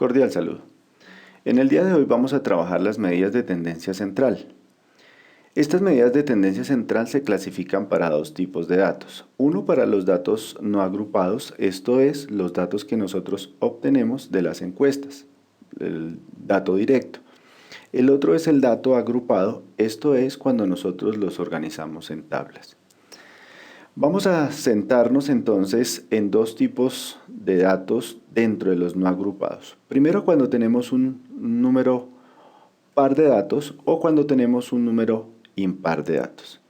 cordial saludo. En el día de hoy vamos a trabajar las medidas de tendencia central. Estas medidas de tendencia central se clasifican para dos tipos de datos. Uno para los datos no agrupados, esto es, los datos que nosotros obtenemos de las encuestas, el dato directo. El otro es el dato agrupado, esto es cuando nosotros los organizamos en tablas. Vamos a centrarnos entonces en dos tipos de datos dentro de los no agrupados. Primero cuando tenemos un número par de datos o cuando tenemos un número impar de datos.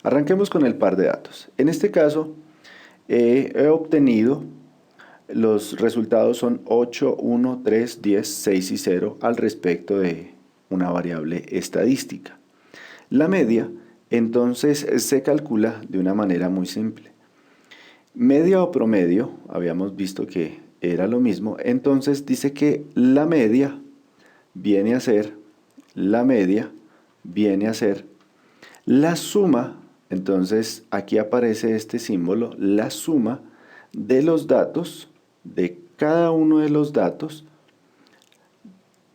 Arranquemos con el par de datos. En este caso he obtenido los resultados son 8, 1, 3, 10, 6 y 0 al respecto de una variable estadística. La media entonces se calcula de una manera muy simple. Media o promedio, habíamos visto que era lo mismo, entonces dice que la media viene a ser la suma, entonces aquí aparece este símbolo, la suma de los datos, de cada uno de los datos,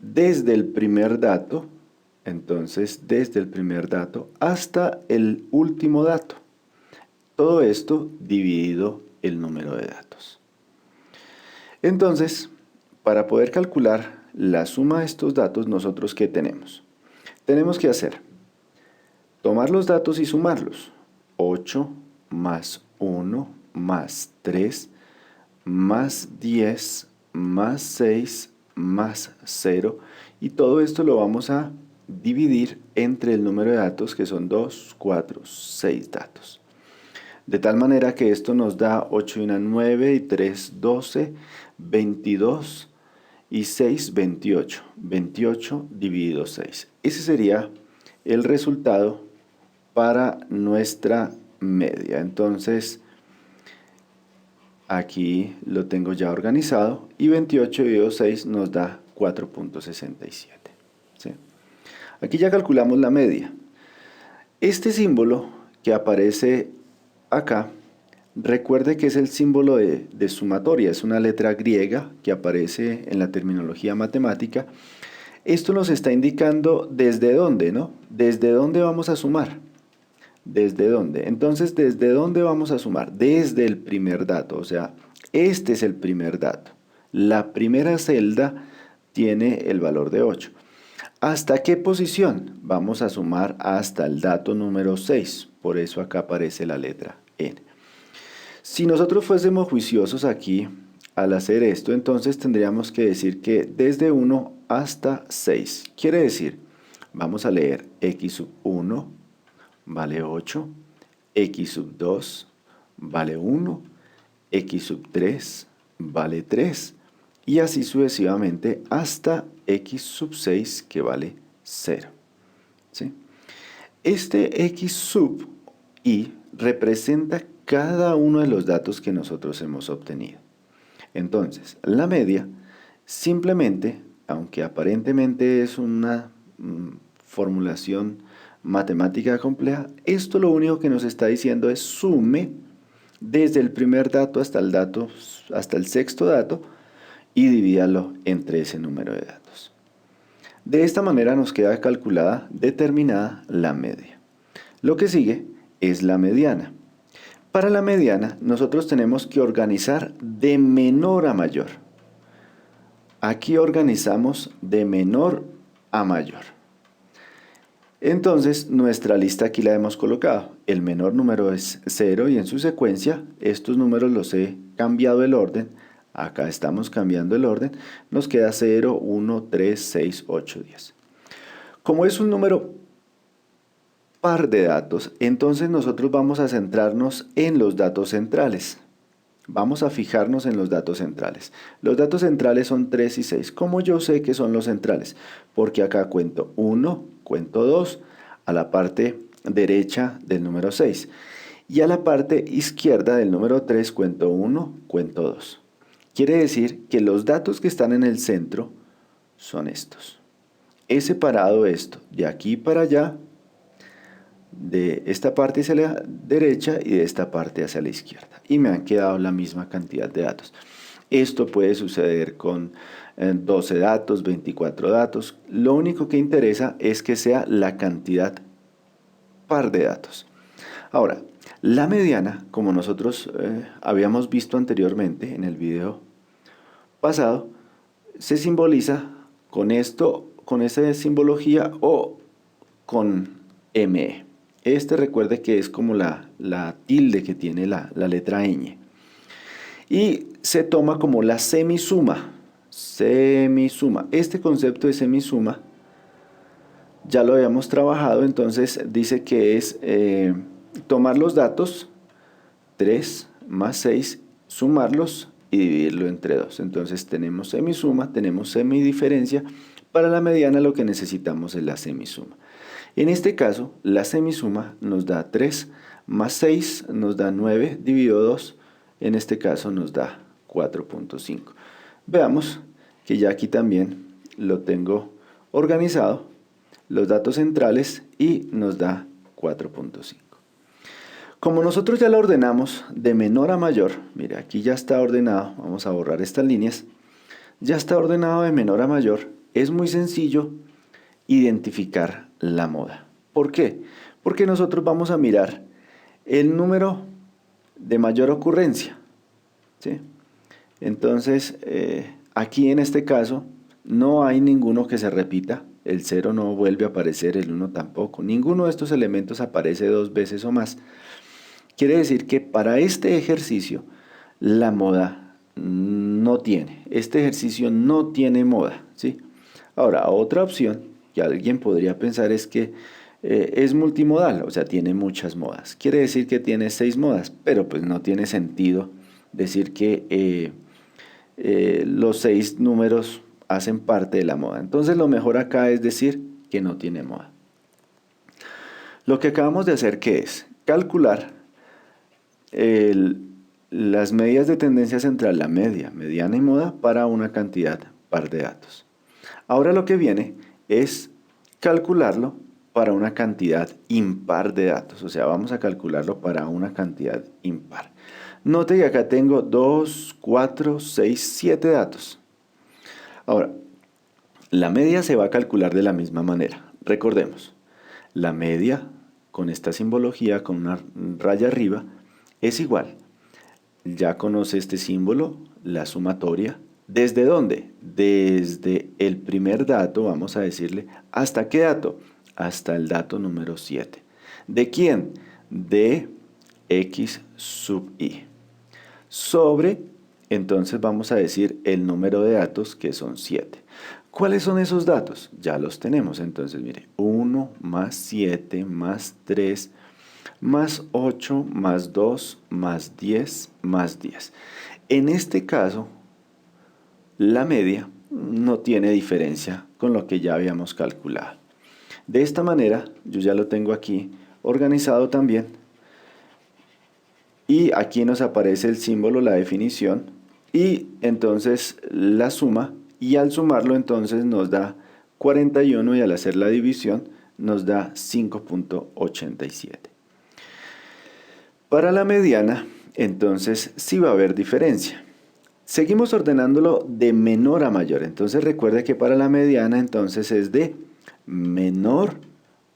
desde el primer dato, entonces desde el primer dato hasta el último dato. Todo esto dividido el número de datos. Entonces, para poder calcular la suma de estos datos, nosotros ¿qué tenemos? Tenemos que hacer, tomar los datos y sumarlos. 8 más 1 más 3 más 10 más 6 más 0 y todo esto lo vamos a dividir entre el número de datos que son 2, 4, 6 datos. De tal manera que esto nos da 8 y 1, 9 y 3, 12, 22 y 6, 28. 28 dividido 6. Ese sería el resultado para nuestra media. Entonces, aquí lo tengo ya organizado y 28 dividido 6 nos da 4.67. ¿Sí? Aquí ya calculamos la media. Este símbolo que aparece acá, recuerde que es el símbolo de sumatoria, es una letra griega que aparece en la terminología matemática. Esto nos está indicando desde dónde, ¿no? ¿Desde dónde vamos a sumar? ¿Desde dónde? Entonces, ¿desde dónde vamos a sumar? Desde el primer dato, o sea, este es el primer dato. La primera celda tiene el valor de 8. ¿Hasta qué posición? Vamos a sumar hasta el dato número 6, por eso acá aparece la letra N. Si nosotros fuésemos juiciosos aquí al hacer esto, entonces tendríamos que decir que desde 1 hasta 6. Quiere decir, vamos a leer x sub 1 vale 8, x sub 2 vale 1, x sub 3 vale 3 y así sucesivamente hasta x sub 6 que vale 0. ¿Sí? Este x sub i representa cada uno de los datos que nosotros hemos obtenido. Entonces, la media simplemente, aunque aparentemente es una formulación matemática compleja, esto lo único que nos está diciendo es sume desde el primer dato hasta el sexto dato y divídalo entre ese número de datos. De esta manera nos queda calculada, determinada la media. Lo que sigue es la mediana. Para la mediana nosotros tenemos que organizar de menor a mayor. Aquí organizamos de menor a mayor. Entonces nuestra lista aquí la hemos colocado. El menor número es 0 y en su secuencia estos números los he cambiado el orden. Acá estamos cambiando el orden. Nos queda 0, 1, 3, 6, 8, 10. Como es un número par de datos, entonces nosotros vamos a centrarnos en los datos centrales. Vamos a fijarnos en los datos centrales. Los datos centrales son 3 y 6. ¿Cómo yo sé que son los centrales? Porque acá cuento 1, cuento 2, a la parte derecha del número 6. Y a la parte izquierda del número 3 cuento 1, cuento 2. Quiere decir que los datos que están en el centro son estos. He separado esto de aquí para allá, de esta parte hacia la derecha y de esta parte hacia la izquierda. Y me han quedado la misma cantidad de datos. Esto puede suceder con 12 datos, 24 datos. Lo único que interesa es que sea la cantidad par de datos. Ahora, la mediana, como nosotros habíamos visto anteriormente en el video pasado, se simboliza con esto, con esta simbología o con ME. Recuerde que es como la tilde que tiene la letra ñ. Y se toma como la semisuma. Semisuma. Este concepto de semisuma ya lo habíamos trabajado, entonces dice que es tomar los datos 3 más 6, sumarlos y dividirlo entre 2. Entonces tenemos semisuma, tenemos semidiferencia. Para la mediana lo que necesitamos es la semisuma. En este caso, la semisuma nos da 3 más 6, nos da 9, dividido 2, en este caso nos da 4.5. Veamos que ya aquí también lo tengo organizado, los datos centrales, y nos da 4.5. Como nosotros ya lo ordenamos de menor a mayor, mire, aquí ya está ordenado, vamos a borrar estas líneas, ya está ordenado de menor a mayor, es muy sencillo identificar la moda. ¿Por qué? Porque nosotros vamos a mirar el número de mayor ocurrencia, ¿sí? Entonces, aquí en este caso no hay ninguno que se repita, el 0 no vuelve a aparecer, el 1 tampoco, ninguno de estos elementos aparece 2 veces o más. Quiere decir que para este ejercicio la moda no tiene, este ejercicio no tiene moda, ¿sí? Ahora, otra opción que alguien podría pensar es que es multimodal, o sea, tiene muchas modas. Quiere decir que tiene 6 modas, pero pues no tiene sentido decir que los 6 números hacen parte de la moda. Entonces lo mejor acá es decir que no tiene moda. Lo que acabamos de hacer, ¿qué es? Calcular las medidas de tendencia central, la media, mediana y moda, para una cantidad par de datos. Ahora lo que viene es calcularlo para una cantidad impar de datos, o sea, vamos a calcularlo para una cantidad impar. Note que acá tengo 2, 4, 6, 7 datos. Ahora, la media se va a calcular de la misma manera. Recordemos, la media con esta simbología, con una raya arriba, es igual. Ya conoce este símbolo, la sumatoria. ¿Desde dónde? Desde el primer dato, vamos a decirle, ¿hasta qué dato? Hasta el dato número 7. ¿De quién? De x sub i. Sobre, entonces vamos a decir el número de datos, que son 7. ¿Cuáles son esos datos? Ya los tenemos. Entonces, mire, 1 más 7 más 3 más 8 más 2 más 10 más 10. En este caso, la media no tiene diferencia con lo que ya habíamos calculado. De esta manera, yo ya lo tengo aquí organizado también. Y aquí nos aparece el símbolo, la definición, y entonces la suma, y al sumarlo entonces nos da 41 y al hacer la división nos da 5.87. Para la mediana, entonces sí va a haber diferencia. Seguimos ordenándolo de menor a mayor. Entonces recuerde que para la mediana entonces es de menor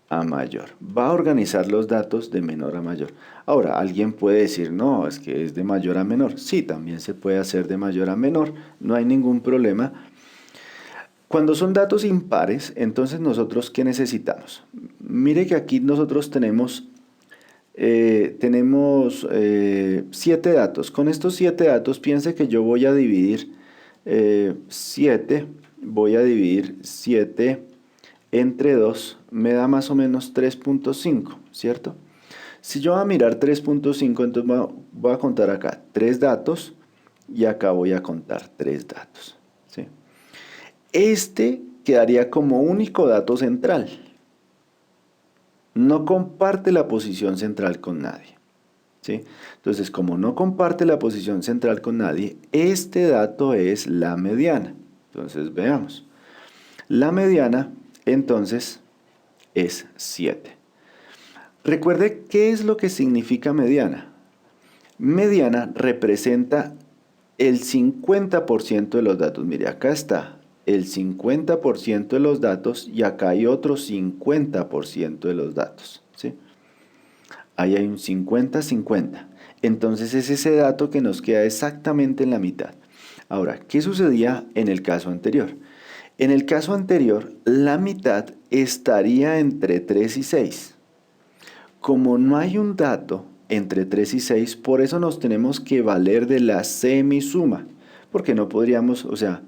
a mayor. Va a organizar los datos de menor a mayor. Ahora, alguien puede decir, no, es que es de mayor a menor. Sí, también se puede hacer de mayor a menor. No hay ningún problema. Cuando son datos impares, entonces nosotros, ¿qué necesitamos? Mire que aquí nosotros tenemos 7 datos. Con estos 7 datos, piense que yo voy a dividir 7, voy a dividir 7 entre 2, me da más o menos 3.5, ¿cierto? Si yo voy a mirar 3.5, entonces voy a contar acá 3 datos y acá voy a contar 3 datos, ¿sí? Este quedaría como único dato central. No comparte la posición central con nadie, ¿sí? Entonces, como no comparte la posición central con nadie, este dato es la mediana. Entonces, veamos. La mediana, entonces, es 7. Recuerde qué es lo que significa mediana. Mediana representa el 50% de los datos. Mire, acá está el 50% de los datos y acá hay otro 50% de los datos, ¿sí? Ahí hay un 50-50. Entonces es ese dato que nos queda exactamente en la mitad. Ahora, ¿qué sucedía en el caso anterior? En el caso anterior, la mitad estaría entre 3 y 6. Como no hay un dato entre 3 y 6, por eso nos tenemos que valer de la semisuma. Porque no podríamos, o sea,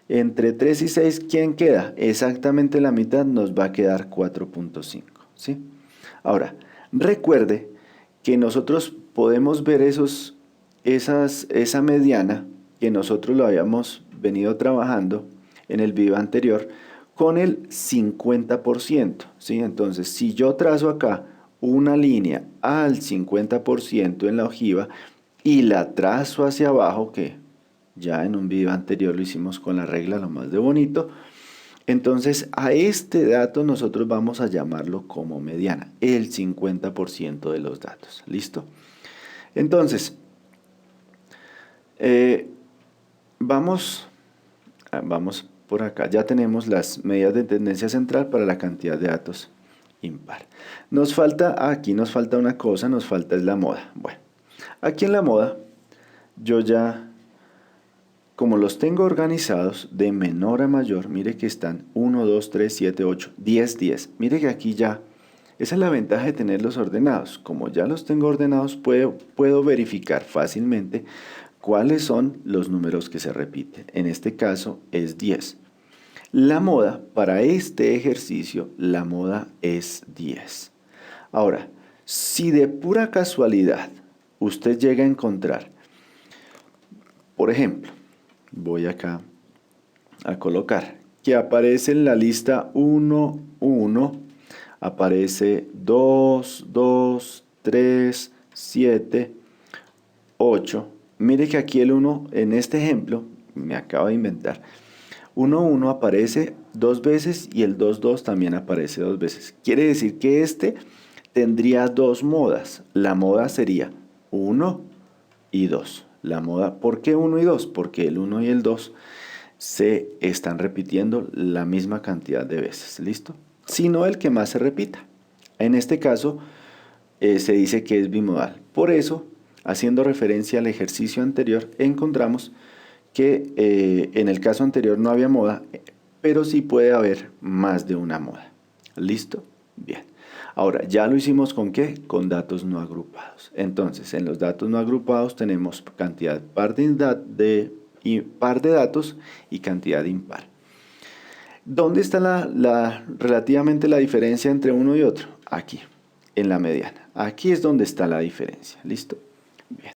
entre 3 y 6, ¿quién queda? Exactamente la mitad, nos va a quedar 4.5, ¿sí? Ahora, recuerde que nosotros podemos ver esa mediana que nosotros lo habíamos venido trabajando en el video anterior con el 50%, ¿sí? Entonces, si yo trazo acá una línea al 50% en la ojiva y la trazo hacia abajo, que ya en un video anterior lo hicimos con la regla lo más de bonito, entonces a este dato nosotros vamos a llamarlo como mediana, el 50% de los datos. ¿Listo? Entonces, vamos por acá. Ya tenemos las medidas de tendencia central para la cantidad de datos impar. Aquí nos falta una cosa, nos falta es la moda. Bueno, aquí en la moda yo ya, como los tengo organizados de menor a mayor, mire que están 1, 2, 3, 7, 8, 10, 10. Mire que aquí ya, esa es la ventaja de tenerlos ordenados. Como ya los tengo ordenados, puedo verificar fácilmente cuáles son los números que se repiten. En este caso es 10. La moda, para este ejercicio, la moda es 10. Ahora, si de pura casualidad usted llega a encontrar, por ejemplo, voy acá a colocar que aparece en la lista 1, 1, aparece 2, 2, 3, 7, 8. Mire que aquí el 1, en este ejemplo, me acabo de inventar, 1, 1 aparece dos veces y el 2, 2 también aparece dos veces. Quiere decir que este tendría dos modas. La moda sería 1 y 2. La moda, ¿por qué 1 y 2? Porque el 1 y el 2 se están repitiendo la misma cantidad de veces. ¿Listo? Sino el que más se repita. En este caso, se dice que es bimodal. Por eso, haciendo referencia al ejercicio anterior, encontramos que en el caso anterior no había moda, pero sí puede haber más de una moda. ¿Listo? Bien. Ahora, ¿ya lo hicimos con qué? Con datos no agrupados. Entonces, en los datos no agrupados tenemos cantidad par de datos y cantidad impar. ¿Dónde está relativamente la diferencia entre uno y otro? Aquí, en la mediana. Aquí es donde está la diferencia. ¿Listo? Bien.